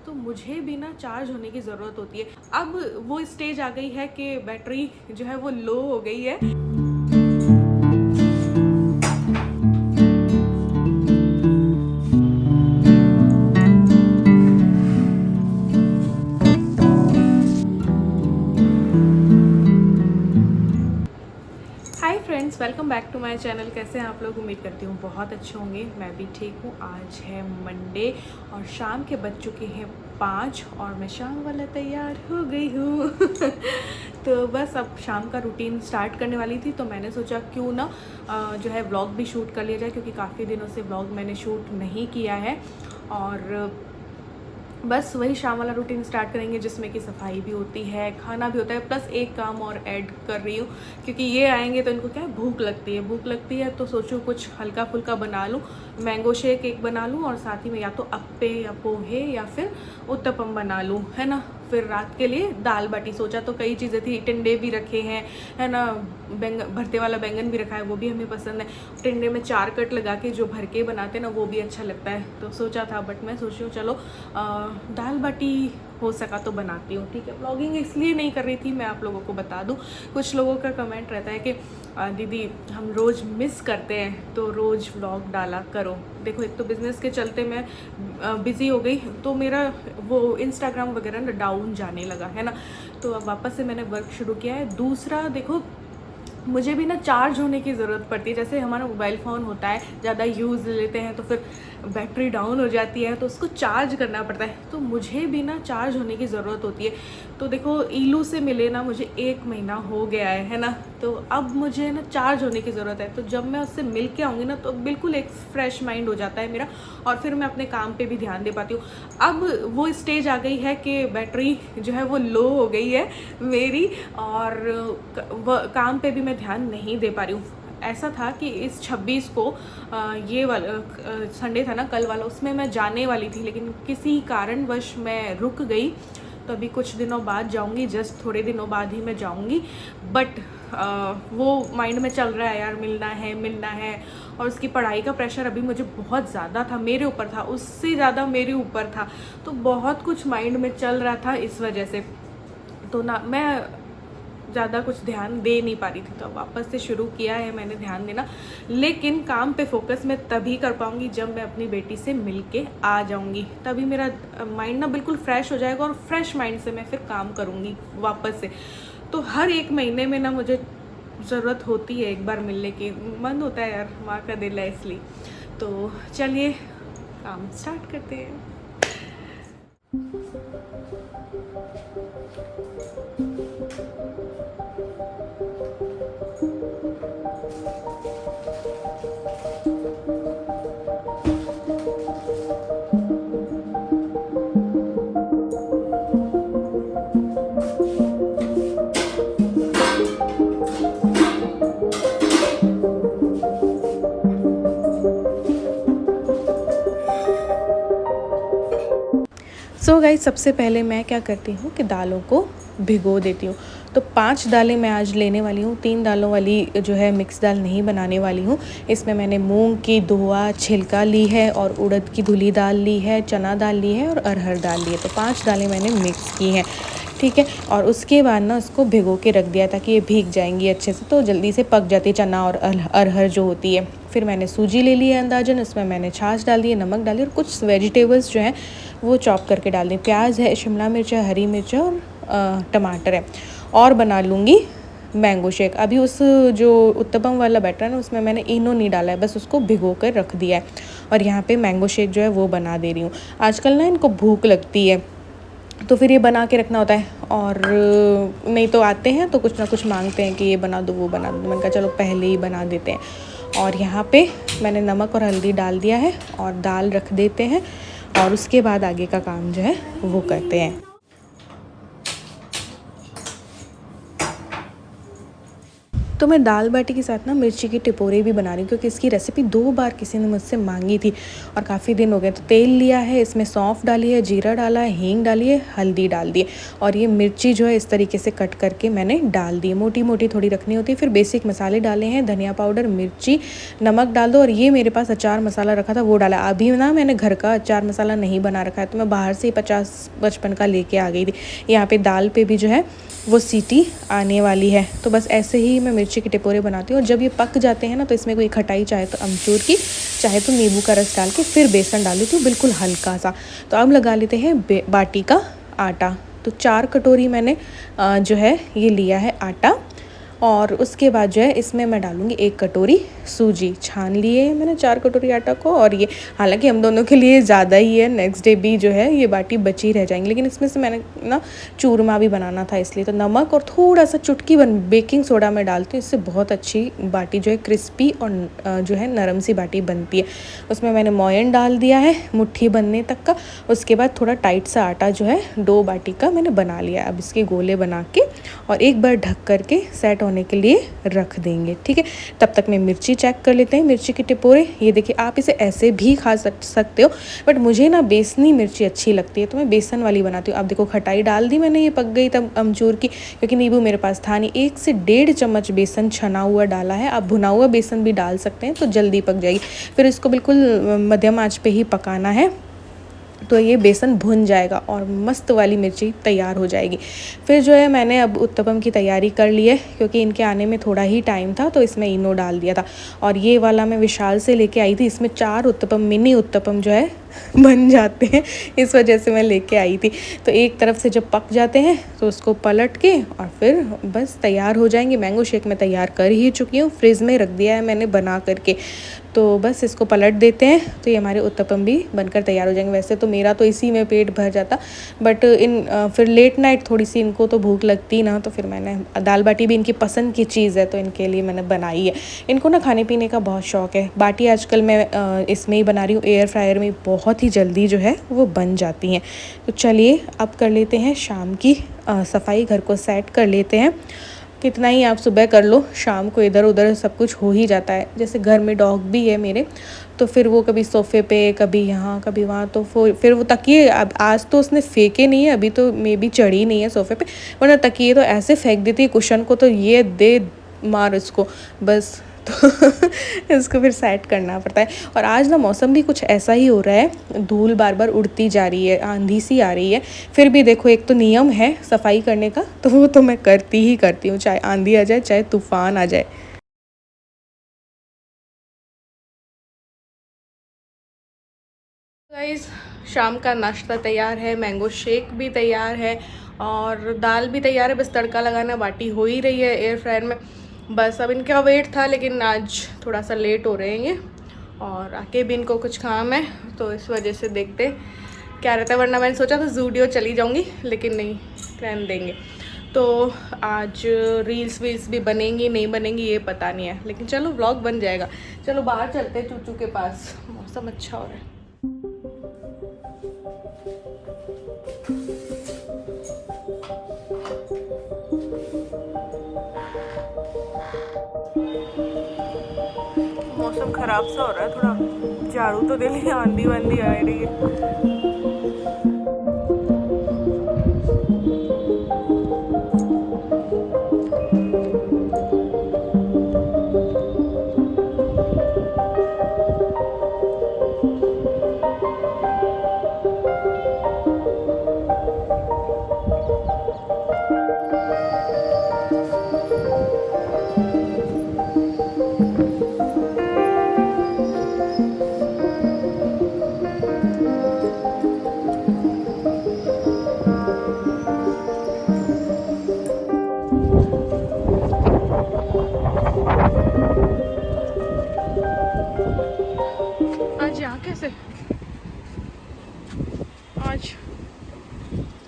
तो मुझे भी ना चार्ज होने की ज़रूरत होती है। अब वो स्टेज आ गई है कि बैटरी जो है वो लो हो गई है। Hi friends, welcome back to my channel. कैसे हैं आप लोग? उम्मीद करती हूँ बहुत अच्छे होंगे। मैं भी ठीक हूँ। आज है मंडे और शाम के बज चुके हैं 5 और मैं शाम वाला तैयार हो गई हूँ। तो बस अब शाम का रूटीन स्टार्ट करने वाली थी, तो मैंने सोचा क्यों ना जो है व्लॉग भी शूट कर लिया जाए, क्योंकि काफ़ी दिनों से व्लॉग मैंने शूट नहीं किया है। और बस वही शाम वाला रूटीन स्टार्ट करेंगे, जिसमें कि सफाई भी होती है, खाना भी होता है, प्लस एक काम और ऐड कर रही हूँ, क्योंकि ये आएंगे तो इनको क्या है, भूख लगती है। तो सोचूं कुछ हल्का फुल्का बना लूँ, मैंगो शेक एक बना लूँ और साथ ही में या तो अप्पे या पोहे या फिर उत्तपम बना लूँ, है ना। फिर रात के लिए दाल बाटी सोचा, तो कई चीज़ें थी, टिंडे भी रखे हैं, है ना, भरते वाला बैंगन भी रखा है, वो भी हमें पसंद है। टिंडे में 4 कट लगा के जो भर के बनाते हैं ना, वो भी अच्छा लगता है। तो सोचा था, बट मैं सोच रही हूँ चलो दाल बाटी हो सका तो बनाती हूँ, ठीक है। व्लॉगिंग इसलिए नहीं कर रही थी, मैं आप लोगों को बता दूँ, कुछ लोगों का कमेंट रहता है कि दीदी हम रोज़ मिस करते हैं तो रोज़ व्लॉग डाला करो। देखो, एक तो बिज़नेस के चलते मैं बिज़ी हो गई, तो मेरा वो इंस्टाग्राम वगैरह ना डाउन जाने लगा, है ना। तो अब वापस से मैंने वर्क शुरू किया है। दूसरा देखो, मुझे भी ना चार्ज होने की ज़रूरत पड़ती है। जैसे हमारा मोबाइल फ़ोन होता है, ज़्यादा यूज़ लेते हैं तो फिर बैटरी डाउन हो जाती है, तो उसको चार्ज करना पड़ता है। तो मुझे भी ना चार्ज होने की ज़रूरत होती है। तो देखो, ईलू से मिले ना मुझे 1 महीना हो गया है ना। तो अब मुझे ना चार्ज होने की ज़रूरत है। तो जब मैं उससे मिल के आऊँगी ना, तो बिल्कुल एक फ्रेश माइंड हो जाता है मेरा, और फिर मैं अपने काम पे भी ध्यान दे पाती हूँ। अब वो स्टेज आ गई है कि बैटरी जो है वो लो हो गई है मेरी, और काम पे भी मैं ध्यान नहीं दे पा रही हूँ। ऐसा था कि इस 26 को ये वाला संडे था ना, कल वाला, उसमें मैं जाने वाली थी, लेकिन किसी कारणवश मैं रुक गई। तो अभी कुछ दिनों बाद जाऊंगी, जस्ट थोड़े दिनों बाद ही मैं जाऊंगी। बट वो माइंड में चल रहा है यार, मिलना है। और उसकी पढ़ाई का प्रेशर अभी मुझे बहुत ज़्यादा था, मेरे ऊपर था, उससे ज़्यादा मेरे ऊपर था। तो बहुत कुछ माइंड में चल रहा था इस वजह से, तो ना मैं ज़्यादा कुछ ध्यान दे नहीं पा रही थी। तो अब वापस से शुरू किया है मैंने ध्यान देना, लेकिन काम पे फोकस मैं तभी कर पाऊँगी जब मैं अपनी बेटी से मिल के आ जाऊँगी। तभी मेरा माइंड ना बिल्कुल फ्रेश हो जाएगा, और फ्रेश माइंड से मैं फिर काम करूँगी वापस से। तो हर 1 महीने में ना मुझे ज़रूरत होती है एक बार मिलने की, मन होता है यार, माँ का दिल है इसलिए। तो चलिए काम स्टार्ट करते हैं। सो गाइस, सबसे पहले मैं क्या करती हूँ कि दालों को भिगो देती हूँ। तो 5 दालें मैं आज लेने वाली हूँ। 3 दालों वाली जो है मिक्स दाल नहीं बनाने वाली हूँ। इसमें मैंने मूंग की धोआ छिलका ली है, और उड़द की धुली दाल ली है, चना दाल ली है, और अरहर दाल ली है। तो 5 दालें मैंने मिक्स की हैं, ठीक है। और उसके बाद ना उसको भिगो के रख दिया, ताकि ये भीग जाएंगी अच्छे से, तो जल्दी से पक जाती है चना और अरहर जो होती है। फिर मैंने सूजी ले ली है अंदाजन, उसमें मैंने छाछ डाल दी है, नमक डाली, और कुछ वेजिटेबल्स जो हैं वो चॉप करके डाल दी। प्याज है, शिमला मिर्च है, हरी मिर्च है, और टमाटर है। और बना लूँगी मैंगो शेक। अभी उस जो उत्तपम वाला बैटर है ना, उसमें मैंने इनो नहीं डाला है, बस उसको भिगो कर रख दिया है। और यहाँ पे मैंगो शेक जो है वो बना दे रही हूँ। आजकल ना इनको भूख लगती है, तो फिर ये बना के रखना होता है। और नहीं तो आते हैं तो कुछ ना कुछ मांगते हैं कि ये बना दो, वो बना दो। मैंने कहा चलो पहले ही बना देते हैं। और यहाँ पे मैंने नमक और हल्दी डाल दिया है, और दाल रख देते हैं, और उसके बाद आगे का काम जो है वो करते हैं। तो मैं दाल बाटी के साथ ना मिर्ची की टिपोरे भी बना रही हूँ, क्योंकि इसकी रेसिपी 2 बार किसी ने मुझसे मांगी थी और काफ़ी दिन हो गए। तो तेल लिया है, इसमें सौंफ डाली है, जीरा डाला है, हींग डाली है, हल्दी डाल दी है और ये मिर्ची जो है इस तरीके से कट करके मैंने डाल दी है। मोटी मोटी थोड़ी रखनी होती है। फिर बेसिक मसाले डाले हैं, धनिया पाउडर, मिर्ची, नमक डाल दो और ये मेरे पास अचार मसाला रखा था वो डाला। अभी ना मैंने घर का अचार मसाला नहीं बना रखा है, तो मैं बाहर से ही 50-55 का लेके आ गई थी। यहाँ पे दाल पे भी जो है वो सीटी आने वाली है। तो बस ऐसे ही मैं मिर्ची के टिपोरे बनाती हूँ और जब ये पक जाते हैं ना तो इसमें कोई खटाई चाहे तो अमचूर की, चाहे तो नींबू का रस डाल के फिर बेसन डाल देती हूँ बिल्कुल हल्का सा। तो अब लगा लेते हैं बाटी का आटा। तो 4 कटोरी मैंने जो है ये लिया है आटा और उसके बाद जो है इसमें मैं डालूँगी 1 कटोरी सूजी। छान लिए है मैंने 4 कटोरी आटा को और ये हालांकि हम दोनों के लिए ज़्यादा ही है, नेक्स्ट डे भी जो है ये बाटी बची रह जाएंगी, लेकिन इसमें से मैंने ना चूरमा भी बनाना था इसलिए। तो नमक और थोड़ा सा चुटकी बेकिंग सोडा मैं डालती हूँ, इससे बहुत अच्छी बाटी जो है क्रिस्पी और जो है नरम सी बाटी बनती है। उसमें मैंने मोयन डाल दिया है मुट्ठी बनने तक का। उसके बाद थोड़ा टाइट सा आटा जो है डो बाटी का मैंने बना लिया। अब इसके गोले बना के और एक बार ढक करके सेट होने के लिए रख देंगे, ठीक है। तब तक मैं मिर्ची चेक कर लेते हैं, मिर्ची के टिपोरे। ये देखिए, आप इसे ऐसे भी खा सकते हो, बट मुझे ना बेसनी मिर्ची अच्छी लगती है तो मैं बेसन वाली बनाती हूँ। अब देखो खटाई डाल दी मैंने, ये पक गई तब अमचूर की, क्योंकि नींबू मेरे पास था नहीं। 1 से 1.5 चम्मच बेसन छना हुआ डाला है। आप भुना हुआ बेसन भी डाल सकते हैं तो जल्दी पक जाएगी। फिर इसको बिल्कुल मध्यम आंच पे ही पकाना है तो ये बेसन भुन जाएगा और मस्त वाली मिर्ची तैयार हो जाएगी। फिर जो है मैंने अब उत्तपम की तैयारी कर ली है, क्योंकि इनके आने में थोड़ा ही टाइम था तो इसमें इनो डाल दिया था। और ये वाला मैं विशाल से लेके आई थी, इसमें 4 उत्तपम, मिनी उत्तपम जो है बन जाते हैं, इस वजह से मैं लेके आई थी। तो एक तरफ से जब पक जाते हैं तो उसको पलट के और फिर बस तैयार हो जाएंगे। मैंगो शेक मैं तैयार कर ही चुकी हूँ, फ्रिज में रख दिया है मैंने बना करके। तो बस इसको पलट देते हैं तो ये हमारे उत्तपम भी बनकर तैयार हो जाएंगे। वैसे तो मेरा तो इसी में पेट भर जाता, बट फिर लेट नाइट थोड़ी सी इनको तो भूख लगती ना, तो फिर मैंने दाल बाटी भी इनकी पसंद की चीज़ है तो इनके लिए मैंने बनाई है। इनको ना खाने पीने का बहुत शौक़ है। बाटी आजकल मैं इसमें ही बना रही हूँ, एयर फ्रायर में, बहुत ही जल्दी जो है वो बन जाती हैं। तो चलिए अब कर लेते हैं शाम की सफाई, घर को सेट कर लेते हैं। कितना ही आप सुबह कर लो, शाम को इधर उधर सब कुछ हो ही जाता है। जैसे घर में डॉग भी है मेरे, तो फिर वो कभी सोफ़े पे, कभी यहाँ कभी वहाँ, तो फिर वो तकिए, अब आज तो उसने फेंके नहीं है, अभी तो मे बी चढ़ी नहीं है सोफ़े पे, वरना तकिए तो ऐसे फेंक देती है कुशन को, तो ये दे मार इसको बस। तो इसको फिर सेट करना पड़ता है। और आज ना मौसम भी कुछ ऐसा ही हो रहा है, धूल बार बार उड़ती जा रही है, आंधी सी आ रही है। फिर भी देखो, एक तो नियम है सफाई करने का, तो वो तो मैं करती ही करती हूँ, चाहे आंधी आ जाए चाहे तूफान आ जाए। गाइस, शाम का नाश्ता तैयार है, मैंगो शेक भी तैयार है और दाल भी तैयार है। बस तड़का लगाना, बाटी हो ही रही है एयर फ्रायर में। बस अब इनका वेट था, लेकिन आज थोड़ा सा लेट हो रहे हैं ये, और आके भी इनको कुछ काम है तो इस वजह से देखते क्या रहता है। वरना मैंने सोचा था ज़ूडियो चली जाऊंगी, लेकिन नहीं, रहने देंगे। तो आज रील्स वील्स भी बनेंगी नहीं बनेंगी ये पता नहीं है, लेकिन चलो व्लॉग बन जाएगा। चलो बाहर चलते हैं चूचू के पास, मौसम अच्छा हो रहा है। मौसम ख़राब सा हो रहा है, थोड़ा झाड़ू तो दे लिया, आंधी वांधी आ रही है। आज यहाँ कैसे, आज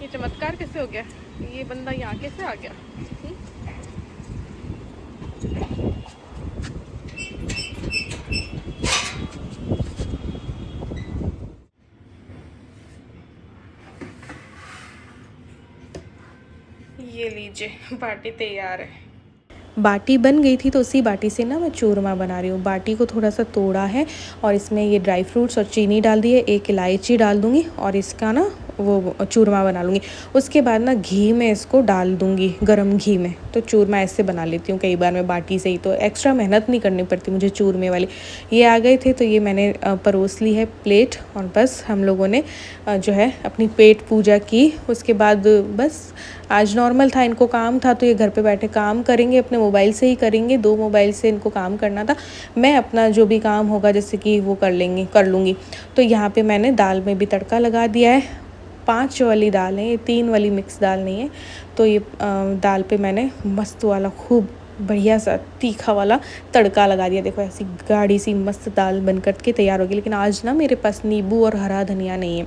ये चमत्कार कैसे हो गया, ये बंदा यहाँ कैसे आ गया। ये लीजिए, बाटी तैयार है। बाटी बन गई थी तो उसी बाटी से ना मैं चूरमा बना रही हूँ। बाटी को थोड़ा सा तोड़ा है और इसमें ये ड्राई फ्रूट्स और चीनी डाल दी है, एक इलायची डाल दूँगी और इसका ना वो चूरमा बना लूँगी। उसके बाद ना घी में इसको डाल दूँगी, गरम घी में। तो चूरमा ऐसे बना लेती हूँ कई बार मैं बाटी से ही, तो एक्स्ट्रा मेहनत नहीं करनी पड़ती मुझे चूरमे वाली। ये आ गए थे तो ये मैंने परोस ली है प्लेट और बस हम लोगों ने जो है अपनी पेट पूजा की। उसके बाद बस आज नॉर्मल था, इनको काम था तो ये घर पे बैठे काम करेंगे, अपने मोबाइल से ही करेंगे। 2 मोबाइल से इनको काम करना था, मैं अपना जो भी काम होगा जैसे कि वो कर लूँगी। तो यहाँ पे मैंने दाल में भी तड़का लगा दिया है। 5 वाली दाल है ये, 3 वाली मिक्स दाल नहीं है। तो ये दाल पे मैंने मस्त वाला खूब बढ़िया सा तीखा वाला तड़का लगा दिया। देखो ऐसी गाढ़ी सी मस्त दाल बनकर के तैयार होगी। लेकिन आज ना मेरे पास नींबू और हरा धनिया नहीं है।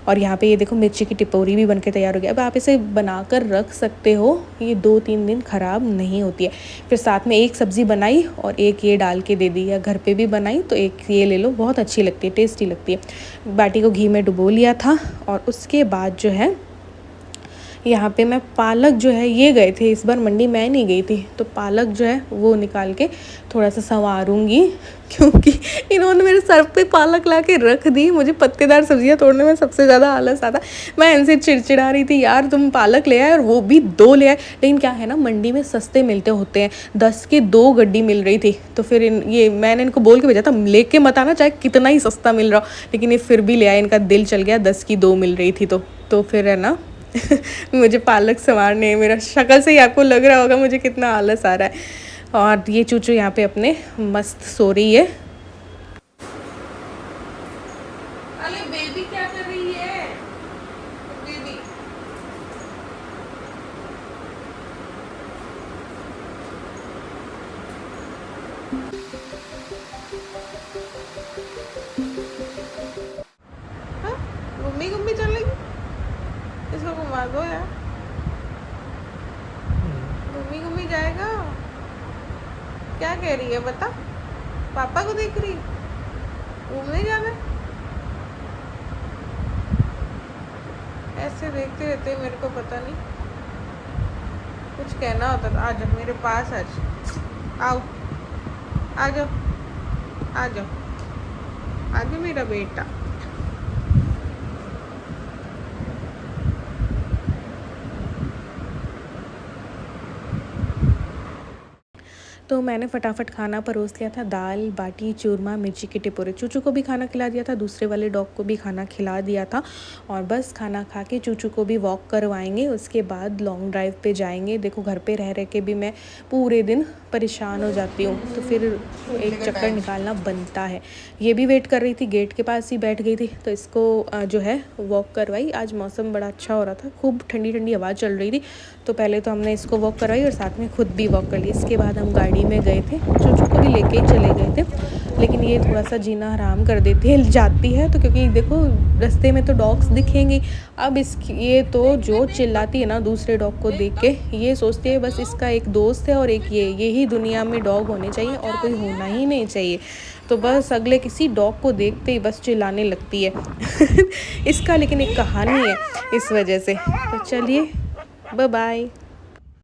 और यहाँ पे ये देखो मिर्ची की टिपोरी भी बनके तैयार हो गया। अब आप इसे बनाकर रख सकते हो, ये 2-3 दिन ख़राब नहीं होती है। फिर साथ में एक सब्ज़ी बनाई और एक ये डाल के दे दी, या घर पे भी बनाई तो एक ये ले लो, बहुत अच्छी लगती है, टेस्टी लगती है। बाटी को घी में डुबो लिया था और उसके बाद जो है यहाँ पे मैं पालक जो है, ये गए थे इस बार मंडी, मैं नहीं गई थी, तो पालक जो है वो निकाल के थोड़ा सा संवारूंगी क्योंकि इन्होंने मेरे सर पे पालक ला के रख दी। मुझे पत्तेदार सब्जियां तोड़ने में सबसे ज़्यादा आलस आता। मैं इनसे चिड़चिड़ा रही थी, यार तुम पालक ले आए और वो भी 2 ले आए। लेकिन क्या है ना, मंडी में सस्ते मिलते होते हैं, 10 की 2 गड्डी मिल रही थी। तो फिर ये मैंने इनको बोल के भेजा था, लेके मत आना चाहे कितना ही सस्ता मिल रहा हो। लेकिन ये फिर भी ले आए, इनका दिल चल गया, 10 की 2 मिल रही थी। तो फिर है ना मुझे पालक संवारने, मेरा शक्ल से ही आपको लग रहा होगा मुझे कितना आलस आ रहा है। और ये चूचू यहाँ पे अपने मस्त सो रही है। अरे बेबी क्या कर रही है बेबी? हाँ, घूमी घूमी चलेगी, इसको घुमा दो यार। घूमी घूमी जाएगा। क्या कह रही है बता? पापा को देख रही, घूमने जाना? ऐसे देखते रहते मेरे को पता नहीं, कुछ कहना होता था। आ जाओ मेरे पास, आज आओ, आ जाओ, आ जाओ, आ जाओ मेरा बेटा। तो मैंने फटाफट खाना परोस लिया था, दाल बाटी चूरमा मिर्ची के टिपोरे। चूचू को भी खाना खिला दिया था, दूसरे वाले डॉग को भी खाना खिला दिया था। और बस खाना खा के चूचू को भी वॉक करवाएंगे, उसके बाद लॉन्ग ड्राइव पे जाएंगे। देखो घर पे रह के भी मैं पूरे दिन परेशान हो जाती हूँ, तो फिर एक चक्कर निकालना बनता है। ये भी वेट कर रही थी, गेट के पास ही बैठ गई थी, तो इसको जो है वॉक करवाई। आज मौसम बड़ा अच्छा हो रहा था, खूब ठंडी ठंडी हवा चल रही थी। तो पहले तो हमने इसको वॉक करवाई और साथ में खुद भी वॉक कर ली। इसके बाद हम गाड़ी में गए थे, चूचू को भी लेके ही चले गए थे। लेकिन ये थोड़ा सा जीना हराम कर देती है, जाती है तो, क्योंकि देखो रास्ते में तो डॉग्स दिखेंगे। अब ये तो जो चिल्लाती है ना दूसरे डॉग को देख के, ये सोचती है बस इसका एक दोस्त है और एक यही दुनिया में डॉग होने चाहिए और कोई होना ही नहीं चाहिए। तो बस अगले किसी डॉग को देखते ही बस चिल्लाने लगती है इसका लेकिन एक कहानी है इस वजह से। तो चलिए बाय बाय।